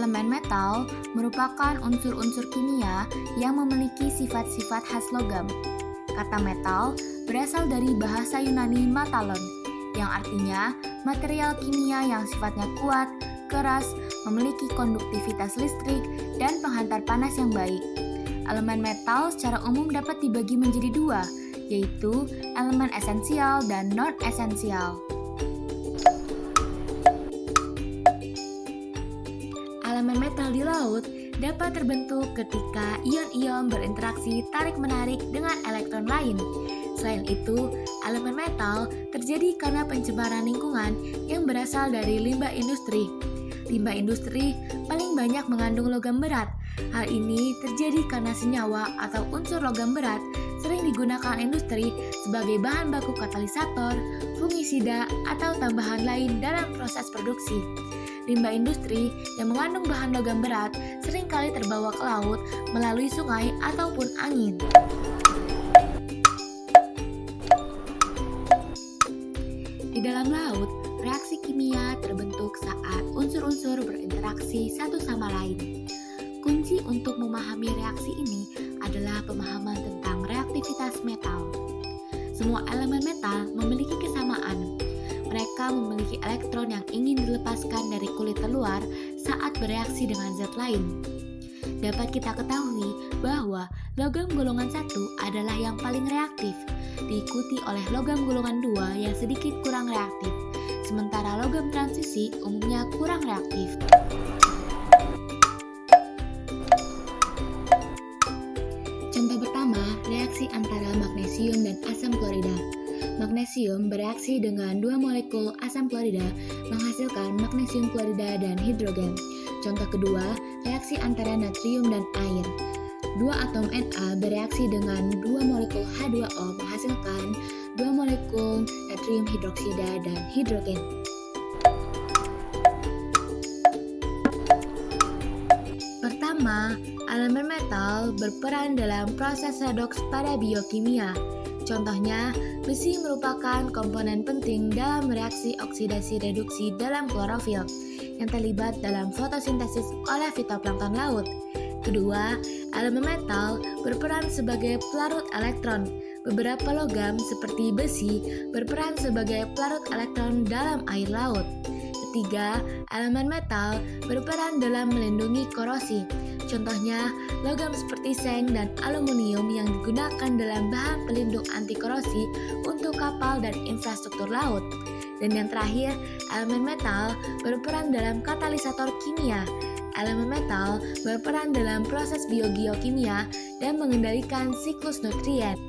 Elemen metal merupakan unsur-unsur kimia yang memiliki sifat-sifat khas logam. Kata metal berasal dari bahasa Yunani metallon, yang artinya material kimia yang sifatnya kuat, keras, memiliki konduktivitas listrik, dan penghantar panas yang baik. Elemen metal secara umum dapat dibagi menjadi dua, yaitu elemen esensial dan non-esensial. Elemen metal di laut dapat terbentuk ketika ion-ion berinteraksi tarik-menarik dengan elektron lain. Selain itu, elemen metal terjadi karena pencemaran lingkungan yang berasal dari limbah industri. Limbah industri paling banyak mengandung logam berat. Hal ini terjadi karena senyawa atau unsur logam berat sering digunakan industri sebagai bahan baku katalisator, fungisida, atau tambahan lain dalam proses produksi. Limbah industri yang mengandung bahan logam berat seringkali terbawa ke laut melalui sungai ataupun angin. Di dalam laut, reaksi kimia terbentuk saat unsur-unsur berinteraksi satu sama lain. Kunci untuk memahami reaksi ini adalah pemahaman tentang reaktivitas metal. Semua elemen metal memiliki kesamaan. Mereka memiliki elektron yang ingin dilepaskan dari kulit terluar saat bereaksi dengan zat lain. Dapat kita ketahui bahwa logam golongan 1 adalah yang paling reaktif, diikuti oleh logam golongan 2 yang sedikit kurang reaktif, sementara logam transisi umumnya kurang reaktif. Contoh pertama, reaksi antara magnesium dan asam klorida. Magnesium bereaksi dengan 2 molekul asam klorida menghasilkan magnesium klorida dan hidrogen. Contoh kedua, reaksi antara natrium dan air. 2 atom Na bereaksi dengan 2 molekul H2O menghasilkan 2 molekul natrium hidroksida dan hidrogen. Pertama, elemen metal berperan dalam proses redoks pada biokimia. Contohnya, besi merupakan komponen penting dalam reaksi oksidasi-reduksi dalam klorofil yang terlibat dalam fotosintesis oleh fitoplankton laut. Kedua, elemen metal berperan sebagai pelarut elektron. Beberapa logam seperti besi berperan sebagai pelarut elektron dalam air laut. Ketiga, elemen metal berperan dalam melindungi korosi. Contohnya, logam seperti seng dan aluminium yang digunakan dalam bahan pelindung anti korosi untuk kapal dan infrastruktur laut. Dan yang terakhir, elemen metal berperan dalam katalisator kimia. Elemen metal berperan dalam proses biogeokimia dan mengendalikan siklus nutrien.